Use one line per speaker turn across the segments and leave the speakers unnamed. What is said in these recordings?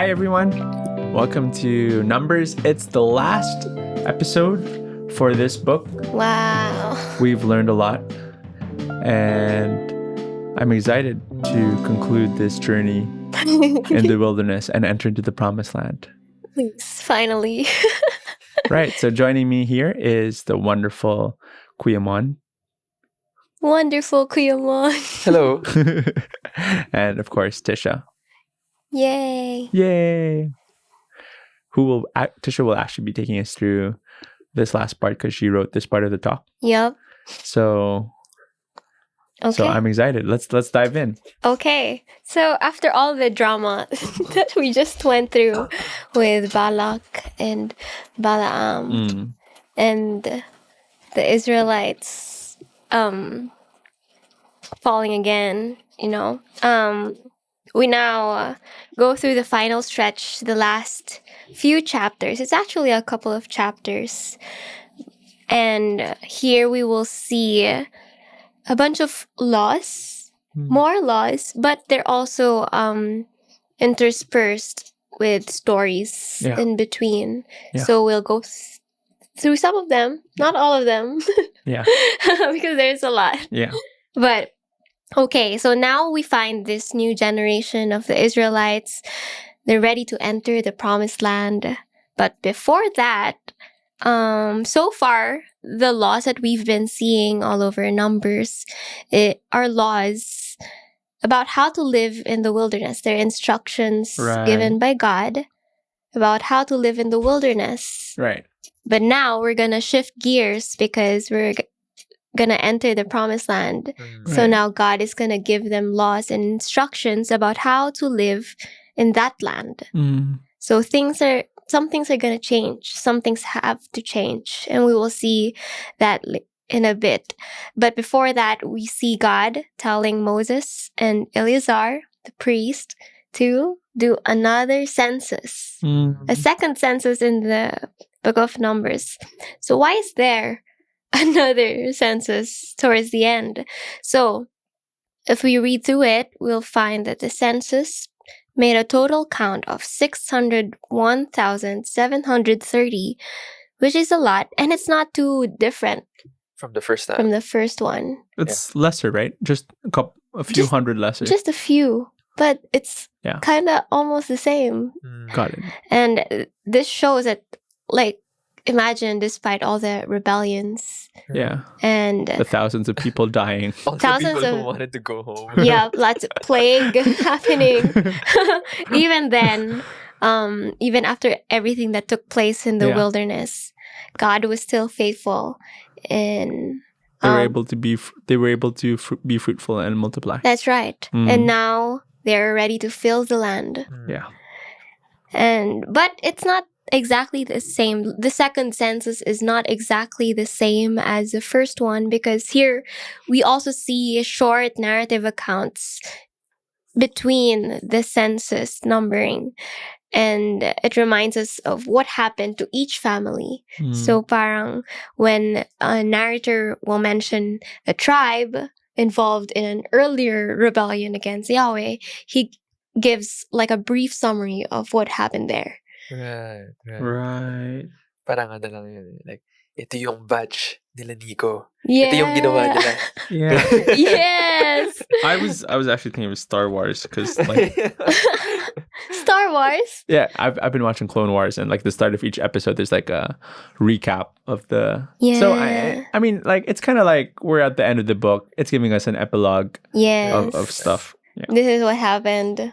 Hi, everyone. Welcome to Numbers. It's the last episode for this book.
Wow.
We've learned a lot, and I'm excited to conclude this journey in the wilderness and enter into the promised land.
Please, finally.
Right. So joining me here is the wonderful Kuya Mon.
Wonderful, Kuya Mon.
Hello.
And of course, Tisha.
Yay.
Yay. Tisha will actually be taking us through this last part because she wrote this part of the talk.
Yep.
So
Okay.
I'm excited. Let's dive in.
Okay. So after all the drama that we just went through with Balak and Balaam and the Israelites falling again, we now go through the final stretch, the last few chapters. It's actually a couple of chapters. And here we will see a bunch of laws, more laws, but they're also interspersed with stories in between.
Yeah.
So we'll go through some of them, not all of them,
Yeah.
because there's a lot.
Yeah.
But okay, so now we find this new generation of the Israelites. They're ready to enter the promised land. But before that, so far, the laws that we've been seeing all over Numbers are laws about how to live in the wilderness. They're instructions given by God about how to live in the wilderness.
Right.
But now we're going to shift gears because we're going to enter the promised land. So now God is going to give them laws and instructions about how to live in that land. So some things are going to change. Some things have to change. And we will see that in a bit. But before that, we see God telling Moses and Eleazar, the priest, to do another census. A second census in the book of Numbers. So why is there another census towards the end? So if we read through it, we'll find that the census made a total count of 601,730, which is a lot, and it's not too different
From the first time.
from the first one.
It's lesser, right? Just a few hundred lesser.
Just a few, but it's kind of almost the same.
Got it.
And this shows that, imagine despite all the rebellions
Yeah.
and
The thousands of people dying.
All the
thousands
people
of-
who wanted to go home.
lots of plague happening. Even then, even after everything that took place in the wilderness, God was still faithful, and
They were able to be fruitful and multiply.
that's right. And now they're ready to fill the land.
Yeah.
But it's not exactly the same. The second census is not exactly the same as the first one, because here we also see short narrative accounts between the census numbering, and it reminds us of what happened to each family. So parang when a narrator will mention a tribe involved in an earlier rebellion against Yahweh, he gives like a brief summary of what happened there.
Right.
Parang ano lang yun. Like, ito yung batch nila Nico.
Yeah.
Ito yung ginawa nila.
Yeah.
Yes.
I was actually thinking of Star Wars because
Star Wars.
yeah, I've been watching Clone Wars, and the start of each episode there's a recap of the So I mean it's kind of like we're at the end of the book. It's giving us an epilogue
Yes.
of stuff. Yeah.
This is what happened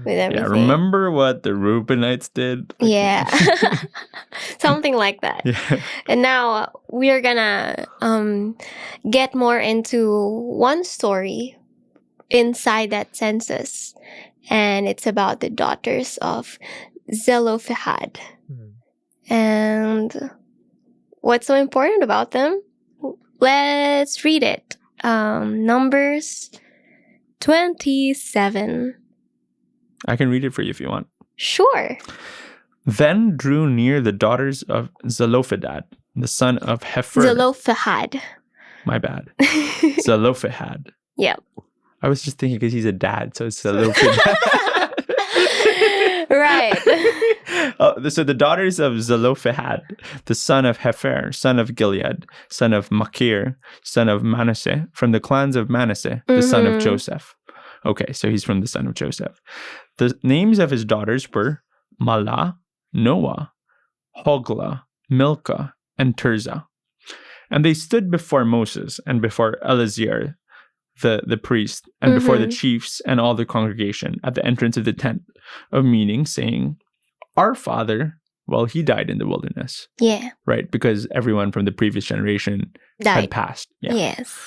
with everything.
Yeah, remember what the Reubenites did?
Yeah. Something like that.
Yeah.
And now we're gonna get more into one story inside that census. And it's about the daughters of Zelophehad. And what's so important about them? Let's read it. Numbers 27.
I can read it for you if you want.
Sure.
Then drew near the daughters of Zelophehad, the son of Hefer.
Zelophehad.
My bad. Zelophehad.
Yep.
I was just thinking because he's a dad, so it's Zelophehad.
Right.
So the daughters of Zelophehad, the son of Hefer, son of Gilead, son of Machir, son of Manasseh, from the clans of Manasseh, the son of Joseph. Okay, so he's from the son of Joseph. The names of his daughters were Mahlah, Noah, Hoglah, Milcah, and Tirzah. And they stood before Moses and before Eleazar, the priest, and before the chiefs and all the congregation at the entrance of the tent of meeting, saying, our father, well, he died in the wilderness.
Yeah.
Right? Because everyone from the previous generation had passed. Yeah.
Yes.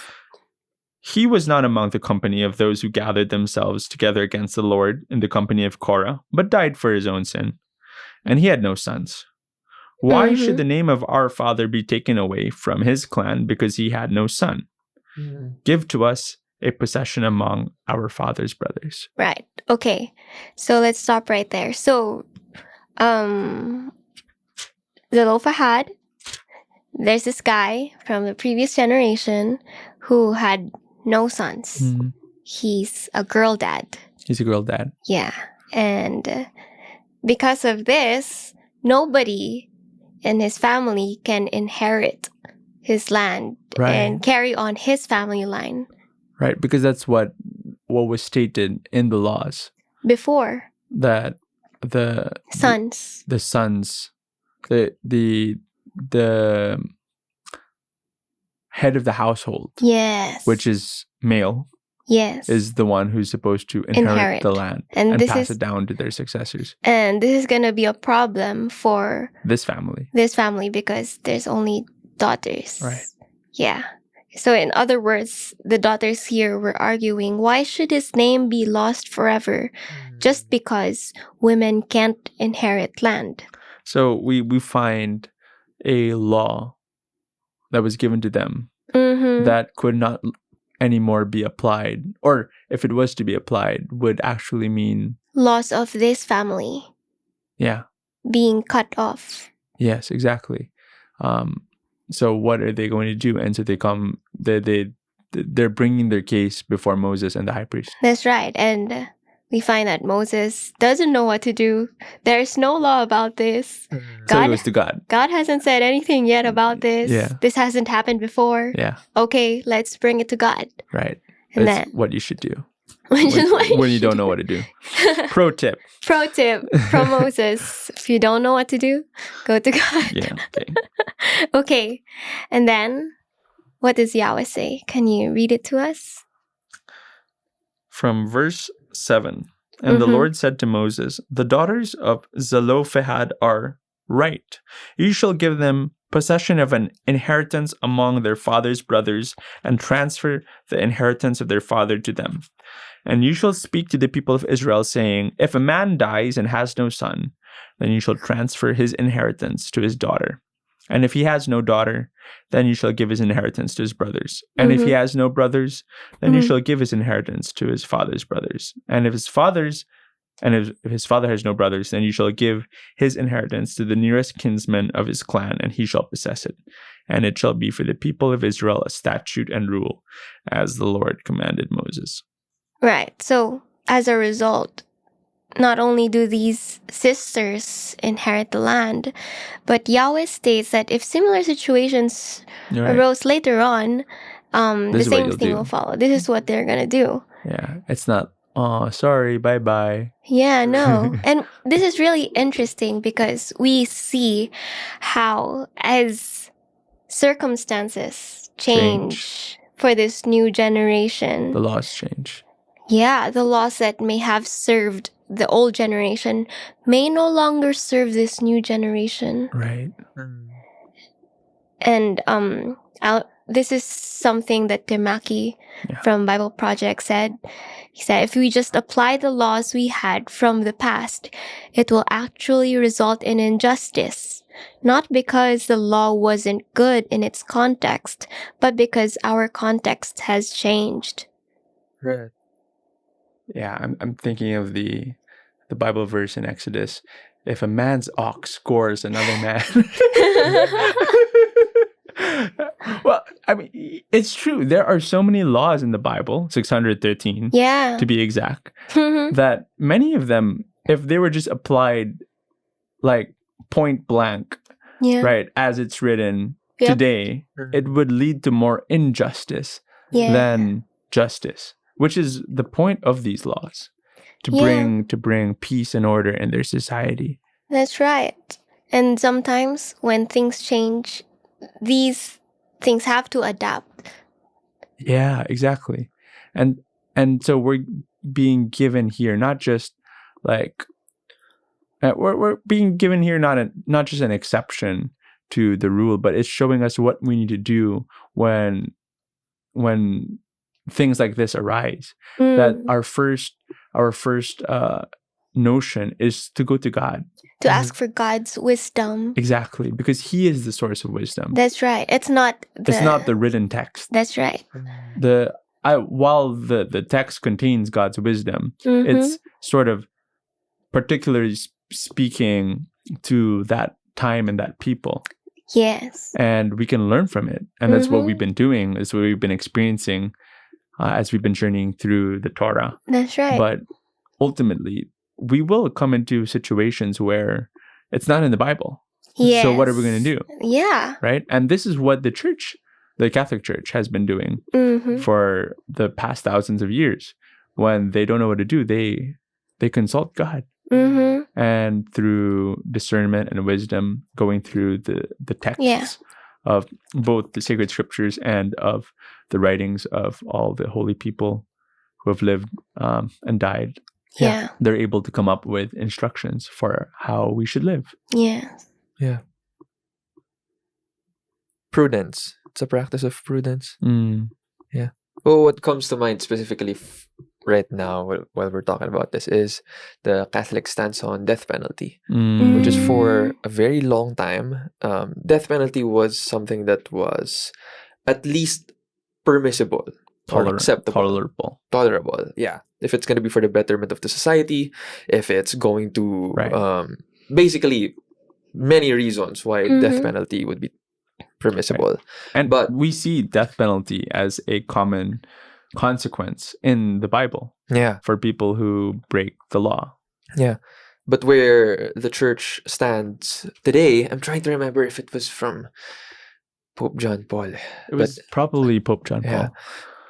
He was not among the company of those who gathered themselves together against the Lord in the company of Korah, but died for his own sin. And he had no sons. Why should the name of our father be taken away from his clan because he had no son? Give to us a possession among our father's brothers.
Right. Okay. So let's stop right there. So, Zelophehad, there's this guy from the previous generation who had no sons. He's a girl dad.
He's a girl dad.
Yeah. And because of this, nobody in his family can inherit his land and carry on his family line.
Right, because that's what was stated in the laws.
Before.
That the
sons.
The head of the household.
Yes.
Which is male.
Yes.
Is the one who's supposed to inherit the land and pass it down to their successors.
And this is going to be a problem for
this family
because there's only daughters.
Right.
Yeah. So in other words, the daughters here were arguing, why should his name be lost forever just because women can't inherit land?
So we find a law that was given to them that could not anymore be applied, or if it was to be applied, would actually mean
loss of this family.
Yeah.
Being cut off.
Yes, exactly. So what are they going to do? And so they're bringing their case before Moses and the high priest.
That's right. And we find that Moses doesn't know what to do. There's no law about this.
So he goes to God.
God hasn't said anything yet about this.
Yeah.
This hasn't happened before.
Yeah.
Okay, let's bring it to God.
Right.
And
that's what you should do.
When
you don't know what to do. Pro tip
from Moses. If you don't know what to do, go to God.
Yeah. Okay.
Okay. And then, what does Yahweh say? Can you read it to us?
From verse 7. And the Lord said to Moses, the daughters of Zelophehad are right. You shall give them possession of an inheritance among their father's brothers and transfer the inheritance of their father to them. And you shall speak to the people of Israel, saying, if a man dies and has no son, then you shall transfer his inheritance to his daughter. And if he has no daughter, then you shall give his inheritance to his brothers. And if he has no brothers, then you shall give his inheritance to his father's brothers. And if his father has no brothers, then you shall give his inheritance to the nearest kinsman of his clan, and he shall possess it. And it shall be for the people of Israel a statute and rule, as the Lord commanded Moses.
Right. So, as a result, not only do these sisters inherit the land, but Yahweh states that if similar situations arose later on, the same thing will follow. This is what they're going to do.
Yeah. It's not, oh, sorry, bye-bye.
Yeah, no. And this is really interesting because we see how as circumstances change for this new generation.
The laws change.
Yeah, the laws that may have served the old generation may no longer serve this new generation.
Right.
And this is something that Temaki from Bible Project said. He said, if we just apply the laws we had from the past, it will actually result in injustice. Not because the law wasn't good in its context, but because our context has changed.
Right.
Yeah, I'm thinking of the Bible verse in Exodus. If a man's ox scores another man. Well, I mean, it's true. There are so many laws in the Bible, 613 to be exact, that many of them if they were just applied like point blank,
Yeah.
right, as it's written
Yep.
today, it would lead to more injustice
Yeah.
than justice, which is the point of these laws, to bring peace and order in their society.
That's right. And sometimes when things change, these things have to adapt.
Yeah, exactly. And so we're being given here not just like we're being given here not just an exception to the rule, but it's showing us what we need to do when things like this arise. That our first notion is to go to God,
to ask for God's wisdom.
Exactly, because He is the source of wisdom.
That's right. It's not
the written text.
That's right.
While the text contains God's wisdom, it's sort of particularly speaking to that time and that people.
Yes.
And we can learn from it. And that's what we've been doing, is what we've been experiencing as we've been journeying through the Torah.
That's right.
But ultimately, we will come into situations where it's not in the Bible.
Yes.
So what are we going to do?
Yeah.
Right? And this is what the Catholic Church has been doing for the past thousands of years. When they don't know what to do, they consult God. And through discernment and wisdom, going through the texts of both the sacred scriptures and of the writings of all the holy people who have lived and died, they're able to come up with instructions for how we should live.
Yeah. Prudence. It's a practice of prudence. Yeah. Well, what comes to mind specifically right now while we're talking about this is the Catholic stance on death penalty, which is for a very long time, death penalty was something that was at least permissible or acceptable. Tolerable. Yeah. If it's going to be for the betterment of the society, if it's going to basically many reasons why death penalty would be permissible.
But we see death penalty as a common consequence in the Bible for people who break the law.
Yeah. But where the church stands today, I'm trying to remember if it was from Pope John Paul.
It was probably Pope John Paul.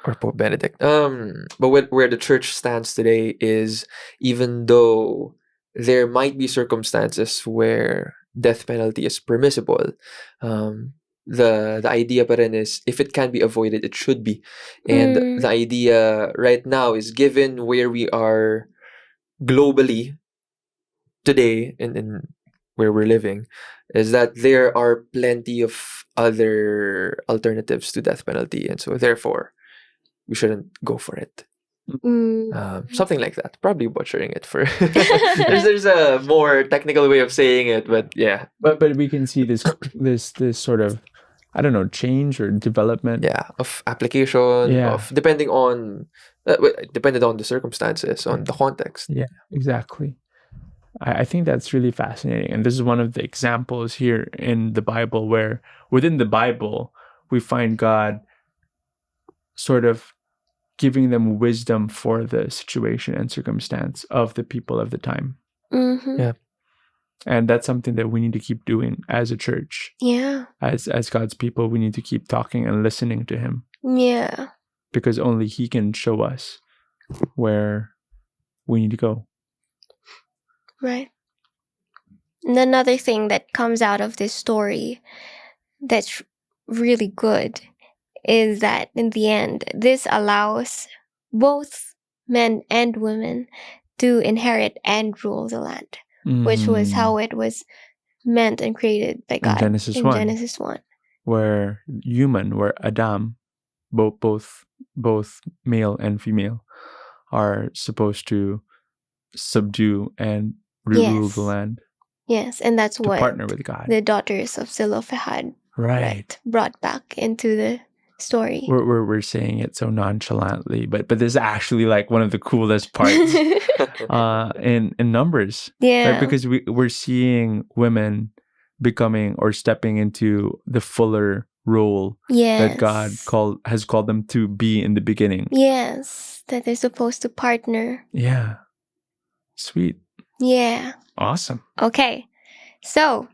Or Pope Benedict. But where the church stands today is, even though there might be circumstances where death penalty is permissible, the idea pa rin is, if it can be avoided, it should be. And the idea right now is, given where we are globally today in where we're living, is that there are plenty of other alternatives to death penalty, and so therefore we shouldn't go for it. Something like that. Probably butchering it for there's a more technical way of saying it, but yeah.
But we can see this sort of, I don't know, change or development.
Yeah, of application, of depending on the circumstances, on the context.
Yeah, exactly. I think that's really fascinating. And this is one of the examples here in the Bible where within the Bible, we find God sort of giving them wisdom for the situation and circumstance of the people of the time.
Yeah.
And that's something that we need to keep doing as a church.
Yeah.
As God's people, we need to keep talking and listening to Him.
Yeah.
Because only He can show us where we need to go.
Right. And another thing that comes out of this story that's really good is that in the end, this allows both men and women to inherit and rule the land, which was how it was meant and created by God in Genesis 1.
Where Adam, both male and female, are supposed to subdue and rule the land.
Yes, and that's what
partner with God.
The daughters of Zelophehad brought back into the story.
We're saying it so nonchalantly, but this is actually like one of the coolest parts in Numbers.
Yeah.
Right? Because we're seeing women becoming or stepping into the fuller role that God has called them to be in the beginning.
Yes, that they're supposed to partner.
Yeah. Sweet.
Yeah.
Awesome.
Okay. So,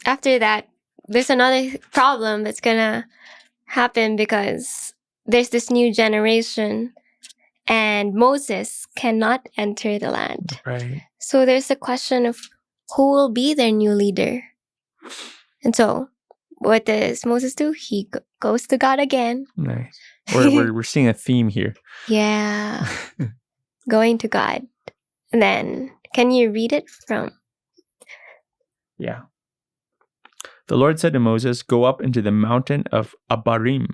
after that, there's another problem that's gonna happen because there's this new generation and Moses cannot enter the land.
Right.
So there's a question of who will be their new leader. And so, what does Moses do? He goes to God again.
Nice. We're seeing a theme here.
Yeah. Going to God. And then, can you read it from?
Yeah. The Lord said to Moses, "Go up into the mountain of Abarim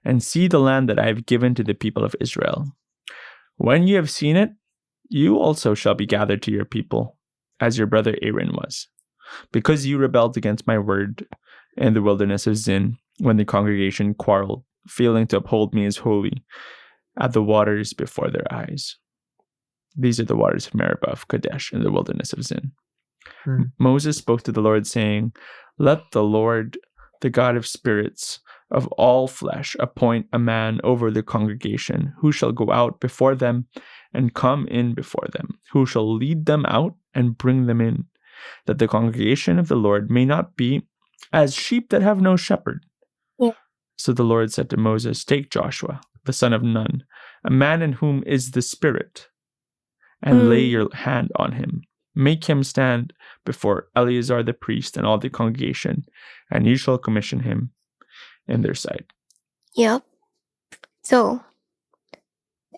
and see the land that I have given to the people of Israel. When you have seen it, you also shall be gathered to your people, as your brother Aaron was, because you rebelled against my word in the wilderness of Zin, when the congregation quarreled, failing to uphold me as holy at the waters before their eyes." These are the waters of Meribah of Kadesh in the wilderness of Zin. Moses spoke to the Lord, saying, "Let the Lord, the God of spirits of all flesh, appoint a man over the congregation, who shall go out before them and come in before them, who shall lead them out and bring them in, that the congregation of the Lord may not be as sheep that have no shepherd."
Yeah.
So the Lord said to Moses, "Take Joshua, the son of Nun, a man in whom is the Spirit, and lay your hand on him. Make him stand before Eleazar the priest and all the congregation, and you shall commission him in their sight."
Yep. So,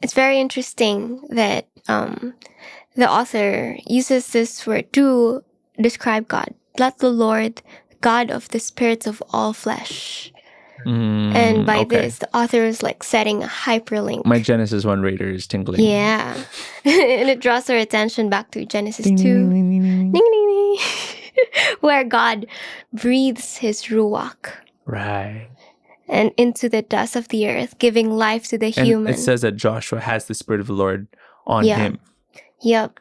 it's very interesting that the author uses this word to describe God. Let the Lord, God of the spirits of all flesh. And by this, the author is like setting a hyperlink.
My Genesis 1 radar is tingling.
Yeah. And it draws our attention back to Genesis
Ding,
2.
ding, ding, ding, ding.
Ding, ding, ding. Where God breathes his ruach.
Right.
And into the dust of the earth, giving life to the
And
human.
it says that Joshua has the Spirit of the Lord on him,
Yep.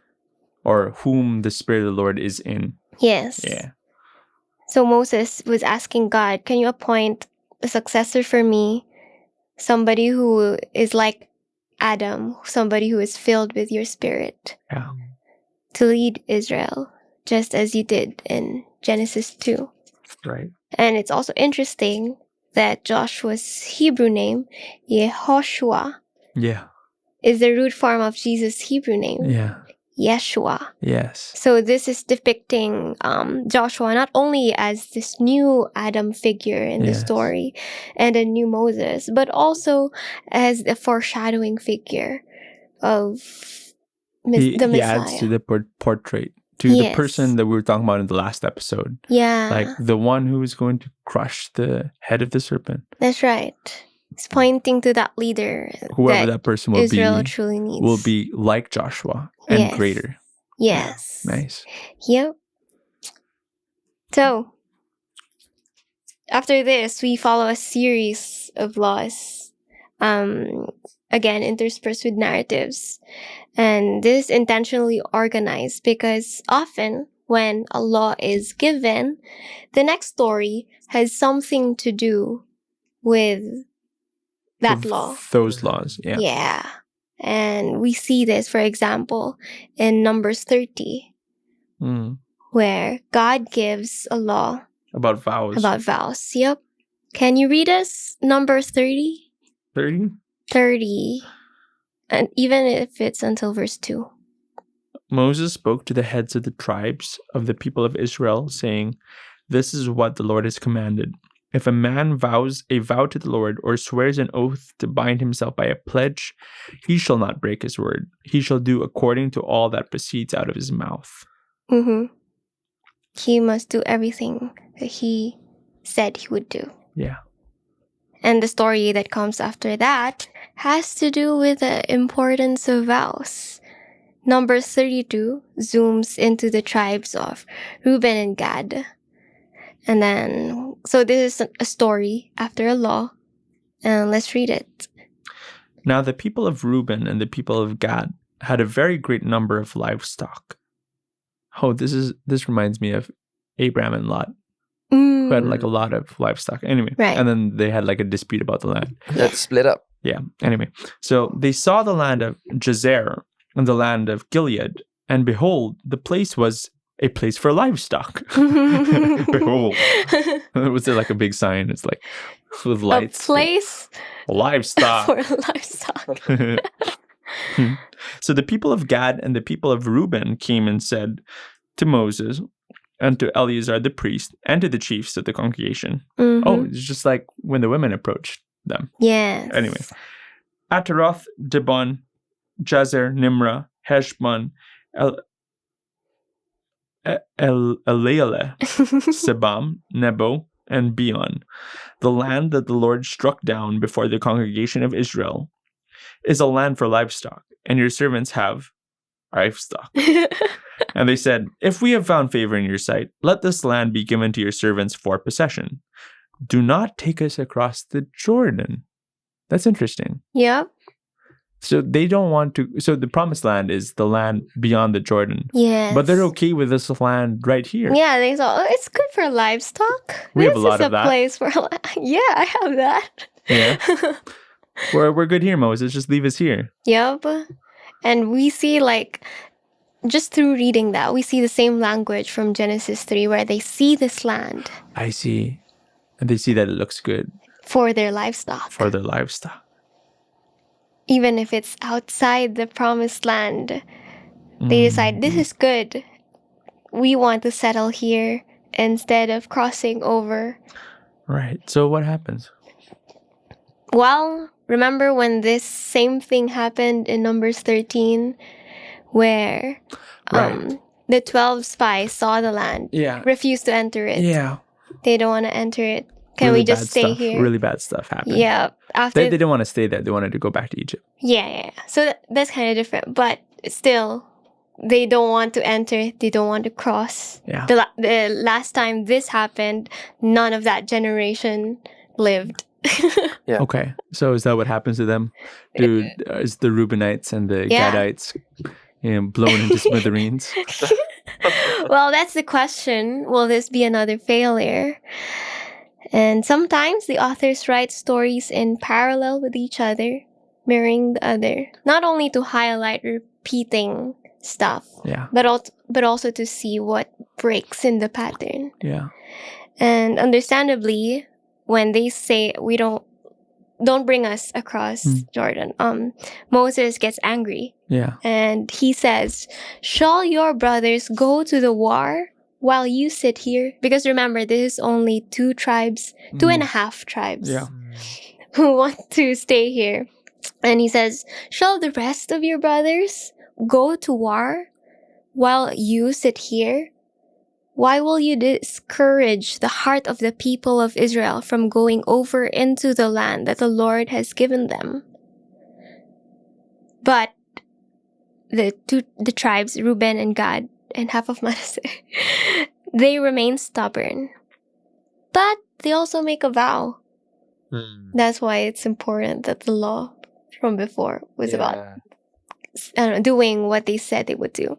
or whom the Spirit of the Lord is in.
Yes.
Yeah.
So Moses was asking God, can you appoint a successor for me? Somebody who is like Adam, somebody who is filled with your spirit.
Yeah.
To lead Israel, just as you did in Genesis 2.
Right.
And it's also interesting that Joshua's Hebrew name, Yehoshua,
Yeah.
is the root form of Jesus' Hebrew name,
Yeah.
Yeshua.
Yes.
So this is depicting Joshua not only as this new Adam figure in the story and a new Moses, but also as the foreshadowing figure of the Messiah.
He adds to the portrait, to the person that we were talking about in the last episode.
Yeah.
Like the one who is going to crush the head of the serpent.
That's right. It's pointing to that leader.
Whoever that person will
Israel
be,
truly needs.
will be like Joshua and greater.
Yes.
Yeah. Nice.
Yep. So, after this, we follow a series of laws. Again, interspersed with narratives. And this is intentionally organized because often when a law is given, the next story has something to do with that law.
Those laws, yeah.
Yeah. And we see this, for example, in Numbers 30, where God gives a law
about vows.
Yep. Can you read us Numbers 30?
30?
30. And even if it's until verse 2.
Moses spoke to the heads of the tribes of the people of Israel, saying, "This is what the Lord has commanded. If a man vows a vow to the Lord or swears an oath to bind himself by a pledge, he shall not break his word. He shall do according to all that proceeds out of his mouth."
He must do everything that he said he would do.
Yeah.
And the story that comes after that has to do with the importance of vows. Numbers 32 zooms into the tribes of Reuben and Gad. And then, so this is a story after a law. And let's read it.
Now the people of Reuben and the people of Gad had a very great number of livestock. Oh, this reminds me of Abraham and Lot, who had like a lot of livestock. Anyway, and then they had like a dispute about the land.
Let's split up.
Yeah. Anyway, so they saw the land of Jazer and the land of Gilead, And behold, the place was a place for livestock. Behold. Was there like a big sign? It's like with lights.
A place
Livestock.
for livestock.
So the people of Gad and the people of Reuben came and said to Moses and to Eleazar the priest and to the chiefs of the congregation. Oh, it's just like when the women approached them.
Yes.
Anyway. Ataroth, Dibon, Jazer, Nimrah, Heshbon, Elealeh, Sebam, Nebo, and Beon. The land that the Lord struck down before the congregation of Israel is a land for livestock, and your servants have livestock. And they said, if we have found favor in your sight, let this land be given to your servants for possession. Do not take us across the Jordan. That's interesting.
Yep.
So they don't want to. So the promised land is the land beyond the Jordan.
Yes.
But they're okay with this land right here.
Yeah, they thought, oh, it's good for livestock.
We have
This
a lot
is
of that.
Place for yeah, I have that.
Yeah. We're good here, Moses. Just leave us here.
Yep. And we see just through reading that, we see the same language from Genesis 3 where they see this land
I see. And they see that it looks good
for their livestock.
for their livestock.
Even if it's outside the promised land, they decide this is good. We want to settle here instead of crossing over.
Right. So what happens?
Well, remember when this same thing happened in Numbers 13 where
Right.
the 12 spies saw the land,
Yeah.
refused to enter it.
Yeah.
They don't want to enter it. Can
Really
we just
bad
stay
stuff.
here?
Really bad stuff happened.
Yeah. After
They didn't want to stay there. They wanted to go back to Egypt.
yeah. So that's kind of different, but still, they don't want to enter. They don't want to cross.
Yeah.
The last time this happened, none of that generation lived.
Yeah.
Okay. So is that what happens to them? Dude, is the Reubenites and the
Yeah.
Gadites blown into smithereens?
Well, that's the question. Will this be another failure? And sometimes the authors write stories in parallel with each other, mirroring the other, not only to highlight repeating stuff,
Yeah.
but also to see what breaks in the pattern.
Yeah.
And understandably, when they say we don't bring us across Jordan, Moses gets angry.
Yeah.
And he says, shall your brothers go to the war while you sit here? Because remember, this is only 2 tribes, 2.5 tribes
Yeah.
who want to stay here. And he says, shall the rest of your brothers go to war while you sit here? Why will you discourage the heart of the people of Israel from going over into the land that the Lord has given them? But the tribes, Reuben and Gad, and half of Manasseh, they remain stubborn. But they also make a vow. That's why it's important that the law from before was about doing what they said they would do.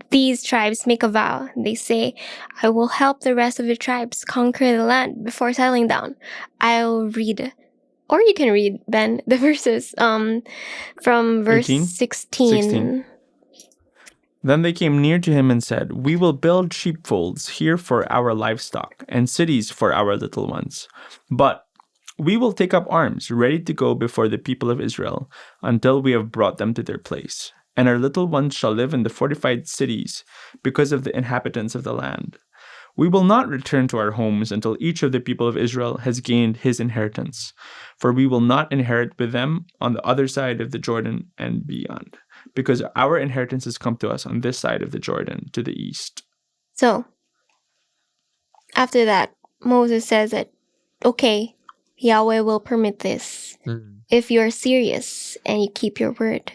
These tribes make a vow. They say, I will help the rest of the tribes conquer the land before settling down. I'll read, or you can read, Ben, the verses from verse
18?
16.
Then they came near to him and said, we will build sheepfolds here for our livestock and cities for our little ones. But we will take up arms, ready to go before the people of Israel, until we have brought them to their place. And our little ones shall live in the fortified cities because of the inhabitants of the land. We will not return to our homes until each of the people of Israel has gained his inheritance, for we will not inherit with them on the other side of the Jordan and beyond, because our inheritance has come to us on this side of the Jordan, to the east.
So, after that, Moses says that, okay, Yahweh will permit this if you're serious and you keep your word.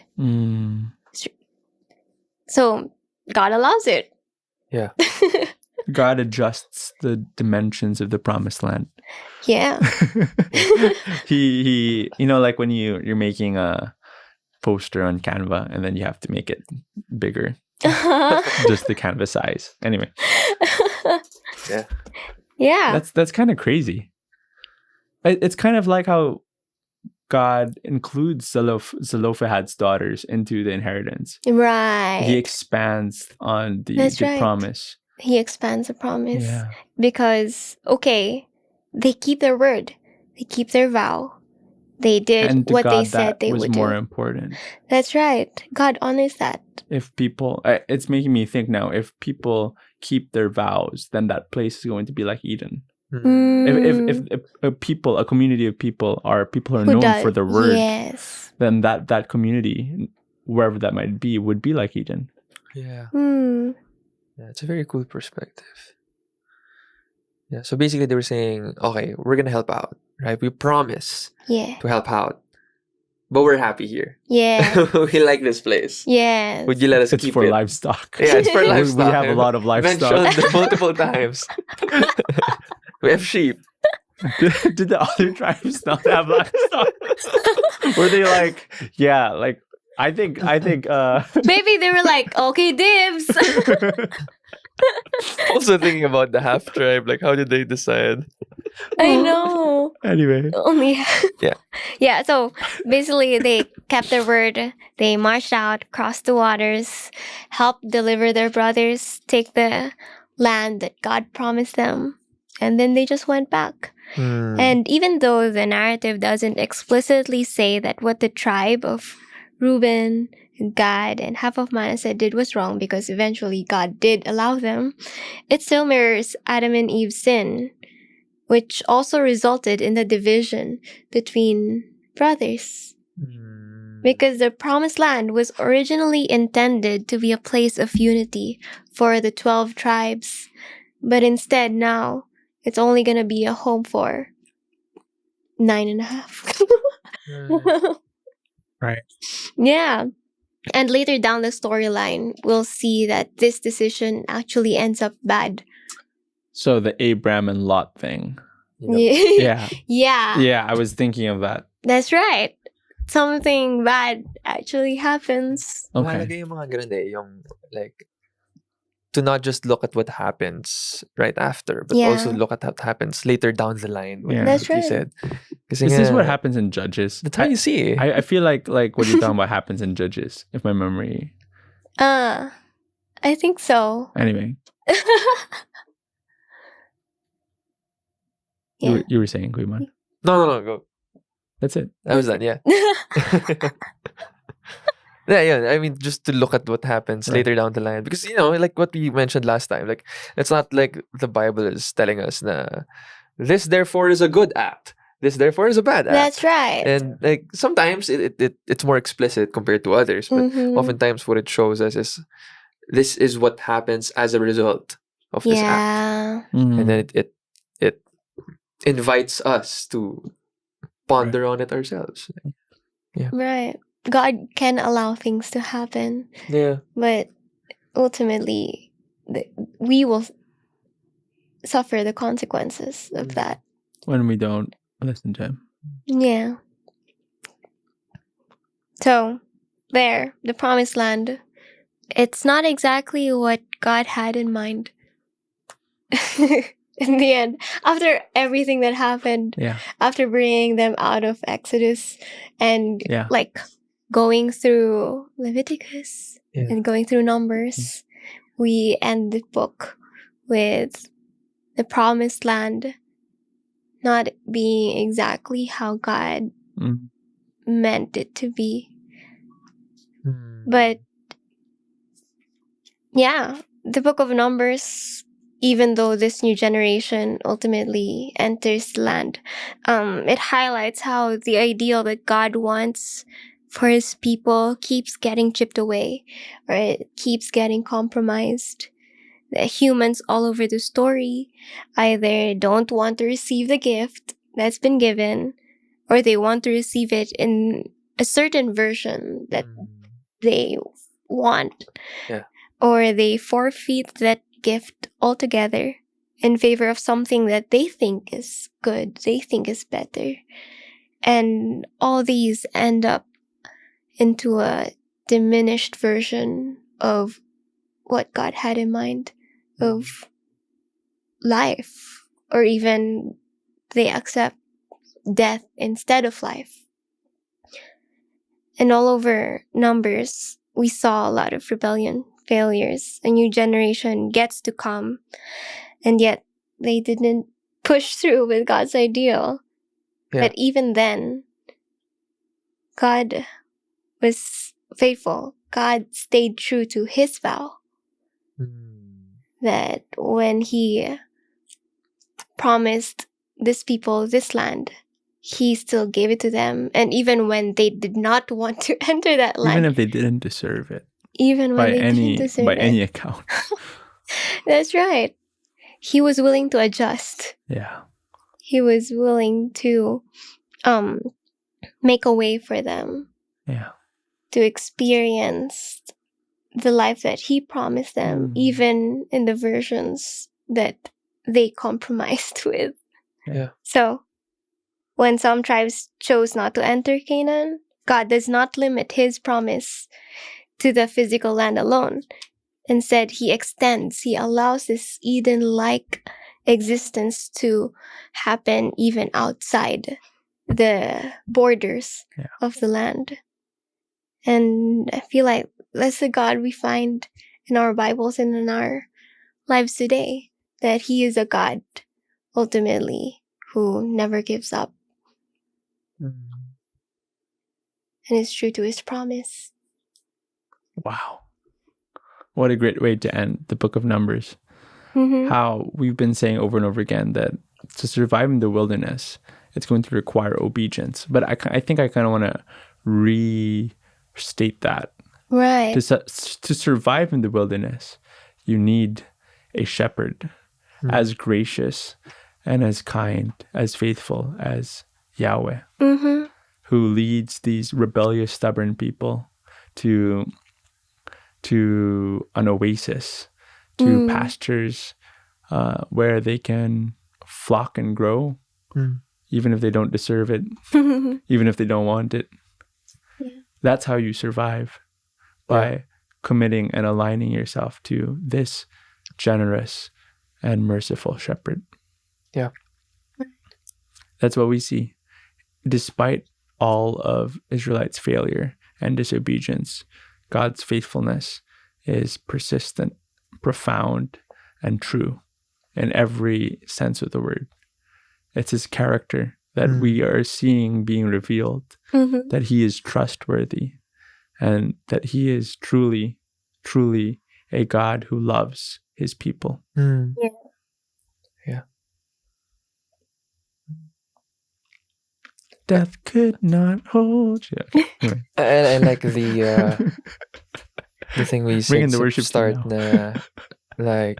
So, God allows it.
Yeah.
God adjusts the dimensions of the promised land.
Yeah.
he like when you're making a poster on Canva and then you have to make it bigger. Just the canvas size. Anyway.
Yeah.
Yeah.
That's kind of crazy. It's kind of like how God includes Zelophehad's daughters into the inheritance.
Right.
He expands on the
That's right.
promise.
He expands the promise.
Yeah.
Because, okay, they keep their word. They keep their vow. They did
And to
what
God,
they said
that
they
was
would
more
do.
important.
That's right. God honors that.
If people, it's making me think now, if people keep their vows, then that place is going to be like Eden. If a community of people are known for their word,
yes.
then that community, wherever that might be, would be like Eden.
Yeah.
Mm.
Yeah, it's a very cool perspective. Yeah, so basically they were saying, okay, we're gonna help out, right? We promise
Yeah.
to help out, but we're happy here.
Yeah.
We like this place.
Yes.
Would you let us
It's
keep
for
it?
livestock.
Yeah, it's for livestock.
We have a lot of livestock.
Mentioned multiple times. We have sheep.
Did the other tribes not have livestock? Were they like, yeah, like I think
Maybe they were like, okay, dibs.
Also thinking about the half tribe, like how did they decide?
I know.
Anyway.
Only.
Yeah.
Yeah, so basically they kept their word. They marched out, crossed the waters, helped deliver their brothers, take the land that God promised them, and then they just went back. And even though the narrative doesn't explicitly say that what the tribe of Reuben, Gad, and half of Manasseh did was wrong, because eventually God did allow them, it still mirrors Adam and Eve's sin, which also resulted in the division between brothers. Because the promised land was originally intended to be a place of unity for the 12 tribes, but instead now it's only going to be a home for 9.5.
Right.
Yeah. And later down the storyline, we'll see that this decision actually ends up bad.
So the Abraham and Lot thing.
Yeah.
Yeah, I was thinking of that.
That's right. Something bad actually happens.
Okay.
Mahalaga yung mga ganun eh, yung like to not just look at what happens right after, but also look at what happens later down the line.
Yeah.
That's
You
right.
said.
Is this what happens in Judges?
That's how you see.
I feel like what you're talking about happens in Judges, if my memory.
I think so.
Anyway,
Yeah.
you were saying, Guiman.
No, go.
That's it.
That was done, yeah. Yeah, I mean, just to look at what happens
Right.
later down the line. Because, like what we mentioned last time, like, it's not like the Bible is telling us na this therefore is a good act. This therefore is a bad act.
That's right.
And like sometimes it's more explicit compared to others, but oftentimes what it shows us is this is what happens as a result of this act.
Yeah.
And then it invites us to ponder on it ourselves.
Right. God can allow things to happen,
Yeah.
but ultimately, we will suffer the consequences of that.
When we don't listen to him.
Yeah. So, there, the promised land. It's not exactly what God had in mind. In the end, after everything that happened, after bringing them out of Exodus and like going through Leviticus and going through Numbers, we end the book with the promised land not being exactly how God meant it to be. But yeah, the book of Numbers, even though this new generation ultimately enters the land, it highlights how the ideal that God wants for his people keeps getting chipped away, or it keeps getting compromised. The humans all over the story either don't want to receive the gift that's been given, or they want to receive it in a certain version that they want, or they forfeit that gift altogether in favor of something that they think is good, they think is better. And all these end up into a diminished version of what God had in mind of life, or even they accept death instead of life. And all over Numbers, we saw a lot of rebellion, failures. A new generation gets to come, and yet they didn't push through with God's ideal.
Yeah.
But even then, God was faithful. God stayed true to his vow that when he promised this people this land, he still gave it to them. And even when they did not want to enter that land,
Even if they didn't deserve it.
even when
By
they
any
didn't deserve
by
it.
any account.
That's right. He was willing to adjust.
Yeah.
He was willing to make a way for them
Yeah.
to experience the life that he promised them, even in the versions that they compromised with.
Yeah.
So, when some tribes chose not to enter Canaan, God does not limit his promise to the physical land alone. Instead, he extends, he allows this Eden-like existence to happen even outside the borders of the land. And I feel like that's the God we find in our Bibles and in our lives today, that he is a God, ultimately, who never gives up and is true to his promise.
Wow. What a great way to end the book of Numbers.
Mm-hmm.
How we've been saying over and over again that to survive in the wilderness, it's going to require obedience. But I think I kind of want to restate that.
Right.
To survive in the wilderness, you need a shepherd as gracious and as kind, as faithful as Yahweh, who leads these rebellious, stubborn people to an oasis, to pastures where they can flock and grow, even if they don't deserve it, even if they don't want it.
Yeah.
That's how you survive, by committing and aligning yourself to this generous and merciful shepherd.
Yeah.
That's what we see. Despite all of Israelites' failure and disobedience, God's faithfulness is persistent, profound, and true in every sense of the word. It's his character that we are seeing being revealed, that he is trustworthy, and that he is truly, truly a God who loves his people.
Yeah.
Death could not hold you. Anyway.
And I like the thing we
Bring
said
in the
to
worship
start
team
na, like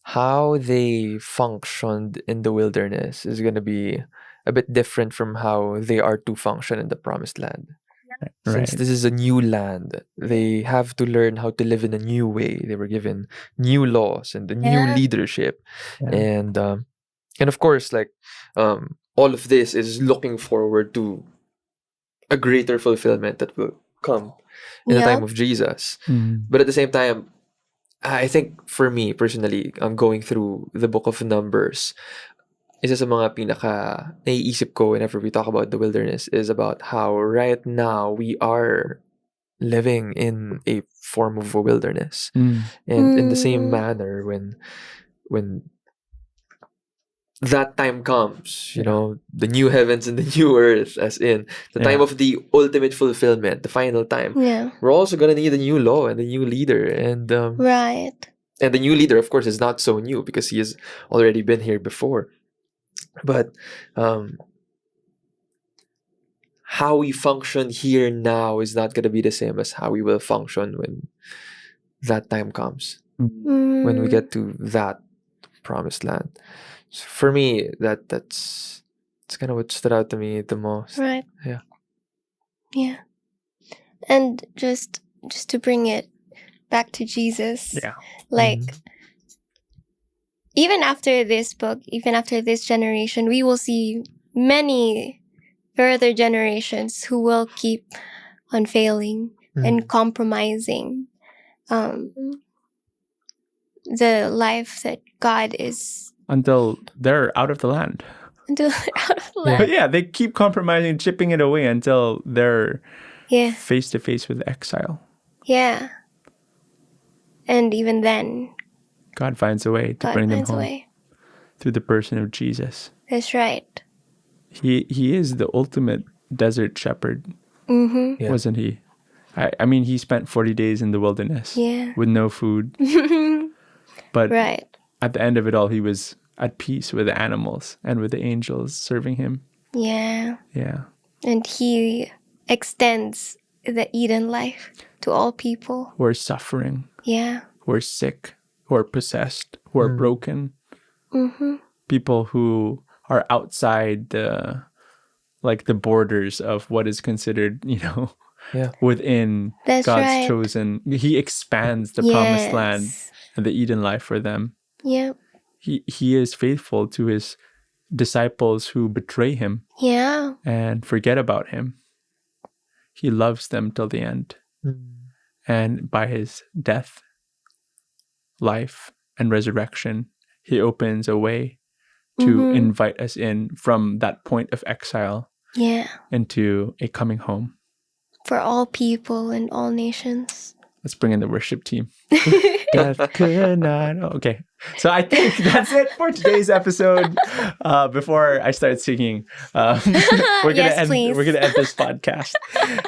how they functioned in the wilderness is going to be a bit different from how they are to function in the promised land.
Right.
Since this is a new land, they have to learn how to live in a new way. They were given new laws and a new leadership, and of course, like all of this is looking forward to a greater fulfillment that will come in the time of Jesus. But at the same time, I think for me personally, going through the book of Numbers, isa sa mga pinaka naiisip ko whenever we talk about the wilderness is about how right now we are living in a form of a wilderness. And in the same manner, when that time comes, you know, the new heavens and the new earth, as in the time of the ultimate fulfillment, the final time, we're also gonna need a new law and a new leader. And
Right.
and the new leader, of course, is not so new because he has already been here before. But how we function here now is not going to be the same as how we will function when that time comes, when we get to that promised land. So for me, that's kind of what stood out to me the most.
Right.
Yeah.
And just to bring it back to Jesus, like even after this book, even after this generation, we will see many further generations who will keep on failing and compromising the life that God is,
until they're out of the land.
until they're out of
But
land.
yeah, they keep compromising, chipping it away until they're
Yeah.
face to face with exile.
Yeah. And even then,
God finds a way to
God
bring them
finds a
home
way.
through the person of Jesus.
That's right.
He is the ultimate desert shepherd,
Mm-hmm.
Yeah.
wasn't he? I mean, he spent 40 days in the wilderness
Yeah.
with no food. But
Right.
at the end of it all, he was at peace with the animals and with the angels serving him.
Yeah.
Yeah.
And he extends the Eden life to all people.
Who are suffering,
Yeah.
who are sick, who are possessed, who are broken.
Mm-hmm.
People who are outside the borders of what is considered,
Yeah.
within
That's
God's
right.
chosen. He expands the promised land and the Eden life for them.
Yep.
He is faithful to his disciples who betray him
Yeah.
and forget about him. He loves them till the end. And by his death, life, and resurrection, he opens a way to invite us in from that point of exile
Yeah.
into a coming home.
For all people and all nations.
Let's bring in the worship team. Death could not. Okay. So I think that's it for today's episode. Before I start singing, we're
Yes, please.
gonna end this podcast.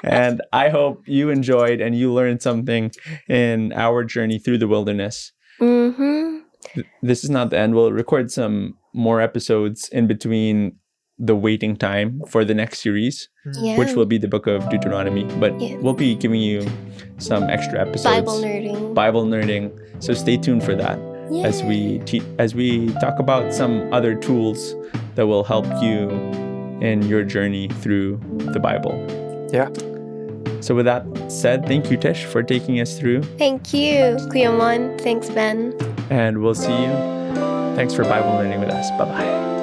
And I hope you enjoyed and you learned something in our journey through the wilderness.
Mm-hmm.
This is not the end. We'll record some more episodes in between the waiting time for the next series,
Yeah.
which will be the book of Deuteronomy. But
Yeah.
we'll be giving you some extra episodes.
Bible nerding.
So stay tuned for that as we talk about some other tools that will help you in your journey through the Bible.
Yeah.
So with that said, thank you, Tish, for taking us through,
Thank you, Kuya Mon. Thanks, Ben.
and we'll see you. Thanks for Bible learning with us. Bye-bye.